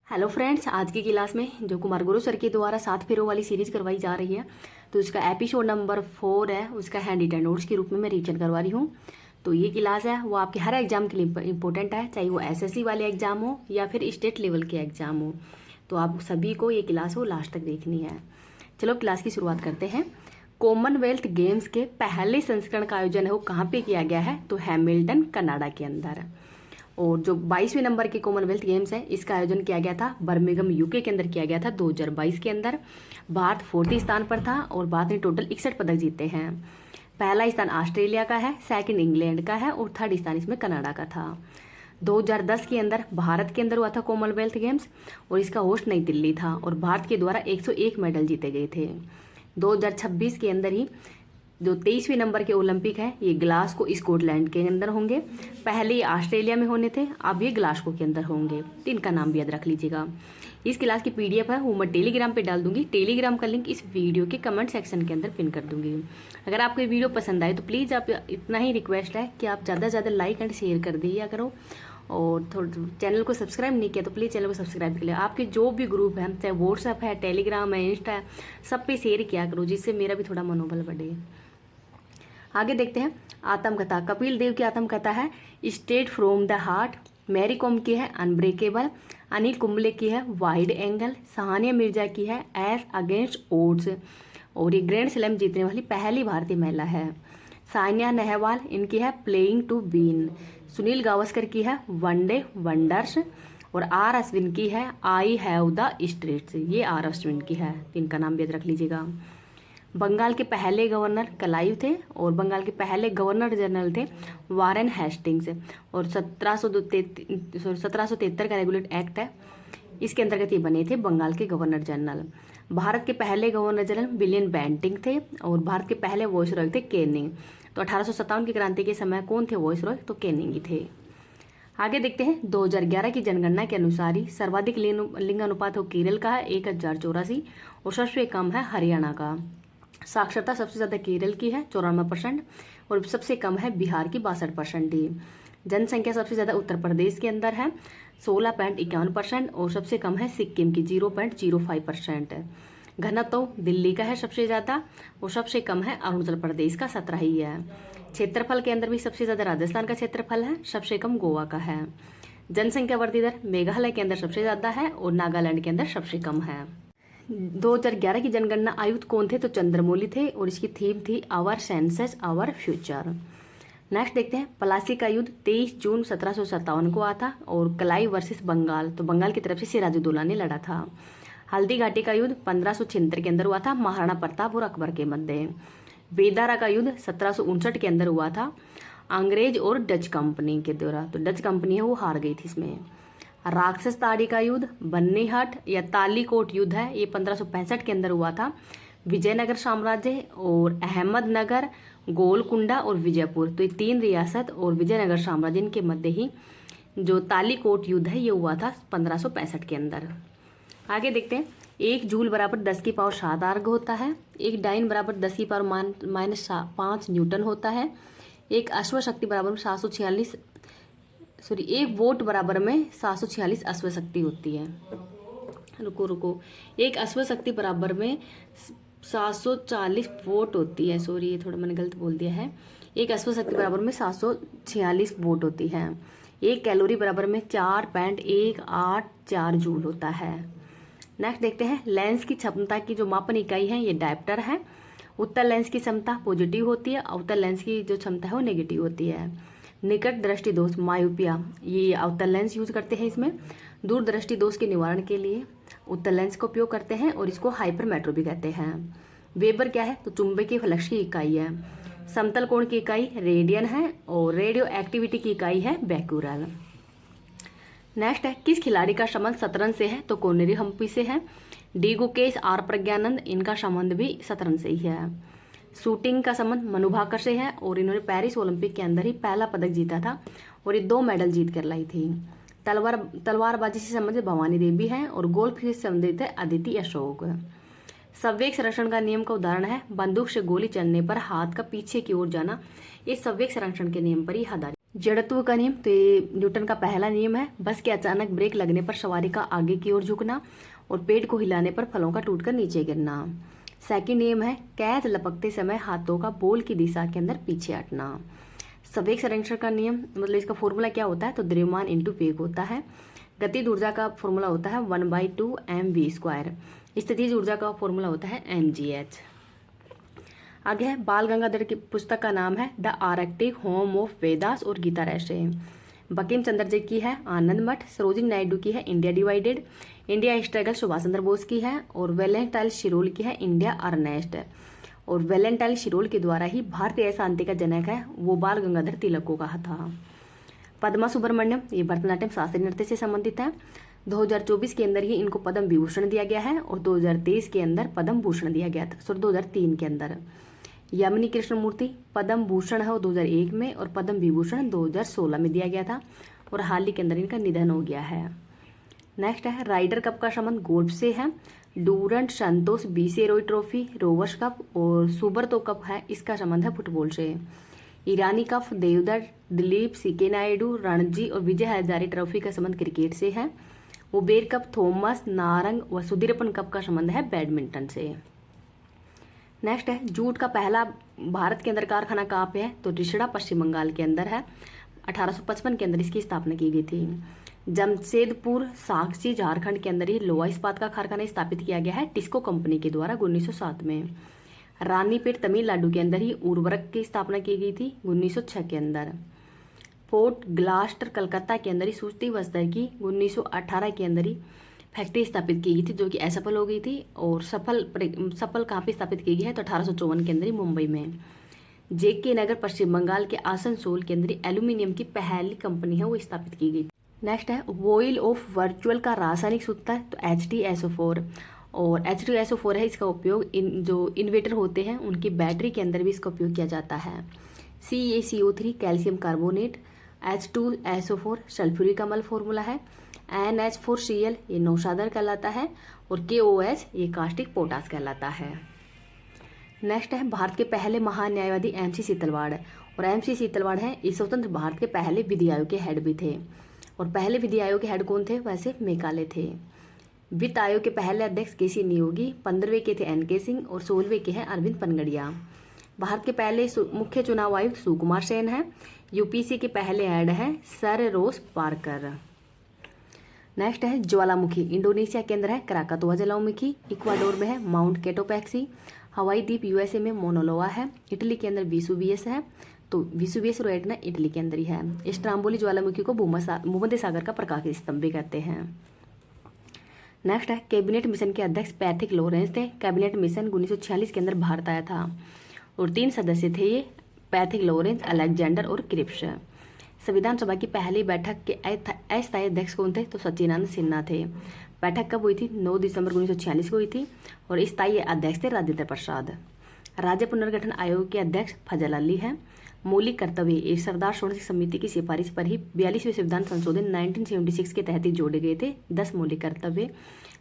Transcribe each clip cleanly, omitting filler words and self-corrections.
Hello friends, आज की class में जो कुमार गुरु सर के द्वारा 7 फेरों वाली सीरीज करवाई जा रही है, तो उसका एपिसोड नंबर 4 है। उसका हैंड रिटन नोट्स के रूप में मैं रिविजन करवा रही हूँ। तो ये क्लास है वो आपके हर एग्जाम के लिए इंपॉर्टेंट है, चाहे वो एसएससी वाले एग्जाम हो या फिर स्टेट लेवल के एग्जाम हो। तो आप सभी को ये क्लास हो लास्ट तक देखनी है। चलो क्लास की शुरुआत करते हैं। कॉमनवेल्थ गेम्स के पहले संस्करण का आयोजन है वो कहाँ पे किया गया है? तो हैमिल्टन कनाडा के अंदर। और जो 22वें नंबर के कॉमनवेल्थ गेम्स है इसका आयोजन किया गया था बर्मिंघम यूके के अंदर किया गया था 2022 के अंदर। भारत 4th स्थान पर था और भारत ने टोटल 61 पदक जीते हैं। पहला स्थान ऑस्ट्रेलिया का है, सेकंड इंग्लैंड का है और थर्ड स्थान इसमें कनाडा का था। 2010 के अंदर भारत के अंदर हुआ था कॉमनवेल्थ गेम्स और इसका होस्ट नई दिल्ली था और भारत के द्वारा 101 मेडल जीते गए थे। 2026 के अंदर ही जो 23वें नंबर के ओलंपिक है ये ग्लासगो स्कॉटलैंड के अंदर होंगे। पहले ये ऑस्ट्रेलिया में होने थे, अब ये ग्लासगो के अंदर होंगे। तो इनका नाम भी याद रख लीजिएगा। इस क्लास की पीडीएफ है वो मैं टेलीग्राम पे डाल दूंगी। टेलीग्राम का लिंक इस वीडियो के कमेंट सेक्शन के अंदर पिन कर दूंगी। अगर आपको ये वीडियो पसंद आए तो प्लीज़ आप इतना ही रिक्वेस्ट है कि आप ज़्यादा से ज़्यादा लाइक एंड शेयर कर दिया करो। और चैनल को सब्सक्राइब नहीं किया तो प्लीज़ चैनल को सब्सक्राइब कर लिया। आपके जो भी ग्रुप है, चाहे व्हाट्सअप है, टेलीग्राम है, इंस्टा है, सब पे शेयर किया करो जिससे मेरा भी थोड़ा मनोबल बढ़े। आगे देखते हैं आत्मकथा। कपिल देव की आत्मकथा है straight from the heart. Mary Kom की है अनब्रेकेबल। अनिल कुंबले की है वाइड एंगल। सहानिया मिर्जा की है एस अगेंस्ट ओड्स और ये ग्रैंड स्लैम जीतने वाली पहली भारतीय महिला है। साइना नेहवाल इनकी है playing to win. Sunil Gavaskar की है वनडे वंडर्स और आर अश्विन की है आई हैव द स्ट्रीट्स। ये आर अश्विन की है, इनका नाम भी याद रख लीजिएगा। बंगाल के पहले गवर्नर क्लाइव थे और बंगाल के पहले गवर्नर जनरल थे वारेन हेस्टिंग्स और 1773 का रेगुलेट एक्ट है इसके अंतर्गत ये बने थे बंगाल के गवर्नर जनरल। भारत के पहले गवर्नर जनरल विलियम बेंटिंग थे और भारत के पहले वॉइस रॉय थे केनिंग। तो 1857 की क्रांति के समय कौन थे वॉइस रॉय? तो केनिंग ही थे। आगे देखते हैं 2011 की जनगणना के अनुसार ही सर्वाधिक लिंग अनुपात हो केरल का है 1084 और सबसे कम है हरियाणा का। साक्षरता सबसे ज़्यादा केरल की है 94% और सबसे कम है बिहार की 62% ही। जनसंख्या सबसे ज़्यादा उत्तर प्रदेश के अंदर है 16.51% और सबसे कम है सिक्किम की 0.05%। घनत्व दिल्ली का है सबसे ज़्यादा और सबसे कम है अरुणाचल प्रदेश का 17 ही है। क्षेत्रफल के अंदर भी सबसे ज़्यादा राजस्थान का क्षेत्रफल है, सबसे कम गोवा का है। जनसंख्या वृद्धि दर मेघालय के अंदर सबसे ज़्यादा है और नागालैंड के अंदर सबसे कम है। 2011 की जनगणना आयुक्त कौन थे? तो चंद्रमौली थे और इसकी थीम थी our census our future. Next देखते हैं प्लासी का युद्ध 23 जून 1757 को आता और क्लाइव वर्सेस बंगाल, तो बंगाल की तरफ से सिराजुद्दौला ने लड़ा था। हल्दी घाटी का युद्ध 1576 के अंदर हुआ था महाराणा प्रताप और अकबर के मध्य। बेदारा का युद्ध 1759 के अंदर हुआ था अंग्रेज और डच कंपनी के द्वारा, तो डच कंपनी है वो हार गई थी इसमें। राक्षस ताड़ी का युद्ध बन्नीहाट या तालीकोट युद्ध है ये 1565 के अंदर हुआ था विजयनगर साम्राज्य और अहमदनगर, गोलकुंडा और विजयपुर, तो ये 3 रियासत और विजयनगर साम्राज्य इनके मध्य ही जो तालीकोट युद्ध है ये हुआ था 1565 के अंदर। आगे देखते हैं 1 जूल बराबर 10 की पावर 7 आर्ग होता है। 1 डाइन बराबर 10 की पावर -5 न्यूटन होता है। एक अश्व शक्ति बराबर में 746 1 वोट बराबर में 746 अश्व शक्ति होती है। रुको एक अश्व शक्ति बराबर में 740 वोट होती है। ये थोड़ा मैंने गलत बोल दिया है। एक अश्व शक्ति बराबर में 746 वोट होती है। एक कैलोरी बराबर में 4.184 जूल होता है। नेक्स्ट देखते हैं लेंस की क्षमता की जो मापन इकाई है ये डायप्टर है। उत्तल लेंस की क्षमता पॉजिटिव होती है, अवतल लेंस की जो क्षमता है वो नेगेटिव होती है। निकट दृष्टि दोष मायोपिया ये अवतल लेंस यूज करते हैं इसमें। दूर दृष्टि दोष के निवारण के लिए उत्तल लेंस का उपयोग करते हैं और इसको हाइपरमेट्रो भी कहते हैं। वेबर क्या है? तो चुंबकीय फ्लक्स की इकाई है। समतल कोण की इकाई रेडियन है और रेडियो एक्टिविटी की इकाई है बैक्यूरल। नेक्स्ट है किस खिलाड़ी का संबंध शतरंज से है? तो कोनेरी हम्पी से है। डी गुकेश, आर प्रज्ञानंद इनका संबंध भी शतरंज से ही है। शूटिंग का संबंध मनु भाकर से है और इन्होंने पेरिस ओलंपिक के अंदर ही पहला पदक जीता था और ये 2 मेडल जीत कर लाई थी। तलवारबाजी से संबंधित भवानी देवी है और गोल्फ से संबंधित है अदिति अशोक। संवेग संरक्षण का नियम का उदाहरण है बंदूक से गोली चलने पर हाथ का पीछे की ओर जाना। ये संवेग संरक्षण के नियम पर ही आधारित जड़त्व का नियम, तो ये न्यूटन का पहला नियम है। बस के अचानक ब्रेक लगने पर सवारी का आगे की ओर झुकना और पेड़ को हिलाने पर फलों का टूटकर नीचे गिरना। सेकंड नियम है कैच लपकते समय हाथों का बॉल की दिशा के अंदर पीछे हटना। संवेग संरक्षण का नियम, मतलब इसका फॉर्मूला क्या होता है, तो द्रव्यमान इंटू वेग होता है। गतिज ऊर्जा का फॉर्मूला होता है 1/2 mv²। स्थितिज ऊर्जा का फॉर्मूला होता है mgh। आगे है बाल गंगाधर की पुस्तक का नाम है the Arctic home of Vedas और गीता रहस्य। बंकिम चंद्र जी की है आनंद मठ। सरोजिनी नायडू की है India divided. India struggle Subhash Chandra Bose की है। और वेलेंटाइन शिरोल की है इंडिया अर्नेस्ट। और वेलेंटाइन शिरोल के द्वारा ही भारतीय शांति का जनक है वो बाल गंगाधर तिलक को कहा था। पद्मा सुब्रमण्यम, ये भरतनाट्यम शास्त्रीय नृत्य से संबंधित है। 2024 के अंदर ही इनको पद्म विभूषण दिया गया है और 2023 के अंदर पद्म भूषण दिया गया था, 2003 के अंदर। यामिनी कृष्णमूर्ति, पद्म भूषण है वो 2001 में और पद्म विभूषण 2016 में दिया गया था और हाल ही के अंदर इनका निधन हो गया है। नेक्स्ट है राइडर कप का संबंध गोल्फ से है। Durand Santosh BC Roy trophy, Rovers cup और सुब्रतो कप है, इसका संबंध है फुटबॉल से। ईरानी कप, देवदत्त, दिलीप, सीके नायडू, रणजी और विजय हजारे ट्रॉफी का संबंध क्रिकेट से है। उबेर कप, थॉमस, नारंग व सुधीरपन कप का संबंध है बैडमिंटन से। नेक्स्ट है जूट का पहला भारत के अंदर कारखाना कहाँ पे है, तो रिषड़ा पश्चिम बंगाल के अंदर है। 1855 के अंदर इसकी स्थापना की गई थी। जमशेदपुर साक्षी झारखंड के अंदर ही लोहा इस्पात का कारखाना स्थापित किया गया है टिस्को कंपनी के द्वारा 1907 में। रानीपेट तमिलनाडु के अंदर ही उर्वरक की स्थापना की गई थी 1906 के अंदर। फोर्ट ग्लास्टर कलकत्ता के अंदर ही सूती वस्त्र की 1918 के अंदर ही फैक्ट्री स्थापित की गई थी जो कि असफल हो गई थी। और सफल कहाँ पे स्थापित की गई है, तो 1854 के अंदर ही मुंबई में। जेके नगर पश्चिम बंगाल के आसनसोल के अंदर एल्यूमिनियम की पहली कंपनी है वो स्थापित की गई। नेक्स्ट है वॉइल ऑफ वर्चुअल का रासायनिक सूत्र है, तो H2SO4। और H2SO4 है, इसका उपयोग जो इन्वर्टर होते हैं उनकी बैटरी के अंदर भी इसका उपयोग किया जाता है। CaCO3 calcium carbonate. H2SO4 sulphuric अम्ल फॉर्मूला है। NH4Cl ये नौशादर कहलाता है और KOH ये कास्टिक पोटास कहलाता है। नेक्स्ट है भारत के पहले महान्यायवादी MC सीतलवाड़। और MC सीतलवाड़ है इस स्वतंत्र भारत के पहले विधि आयोग के हेड भी थे। और पहले विधि आयोग के हेड कौन थे, वैसे मेकाले थे। वित्त आयोग के पहले अध्यक्ष KC नियोगी, 15वें के थे NK सिंह और 16वें के हैं अरविंद पनगड़िया। भारत के पहले मुख्य चुनाव आयुक्त सुकुमार सेन है। UPC के पहले हेड है सर रोस पार्कर। नेक्स्ट है ज्वालामुखी, इंडोनेशिया के अंदर है क्राकातोआ ज्वालामुखी। इक्वाडोर में है माउंट केटोपैक्सी। हवाई द्वीप USA में मोनोलोआ है। इटली के अंदर विसुवियस है, तो विसुवियस और एटना इटली के अंदर ही है। स्ट्राम्बोली ज्वालामुखी को भूमध्य सागर का प्रकाश स्तंभ भी कहते हैं। नेक्स्ट है कैबिनेट मिशन के अध्यक्ष पैथिक लॉरेंस थे। कैबिनेट मिशन 1946 के अंदर भारत आया था और 3 सदस्य थे ये, पैथिक लॉरेंस, अलेक्जेंडर और क्रिप्स। संविधान सभा की पहली बैठक के अस्थायी अध्यक्ष कौन थे, तो सच्चिदानंद सिन्हा थे। बैठक कब हुई थी, 9 दिसंबर 1946 को हुई थी और स्थायी अध्यक्ष थे राजेंद्र प्रसाद। राज्य पुनर्गठन आयोग के अध्यक्ष फजल अली हैं। मौलिक कर्तव्य एक सरदार सोलर समिति की सिफारिश पर ही 42वें संविधान संशोधन 1976 के तहत ही जोड़े गए थे 10 मौलिक कर्तव्य।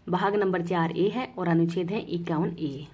भाग नंबर 4A है और अनुच्छेद है 51A।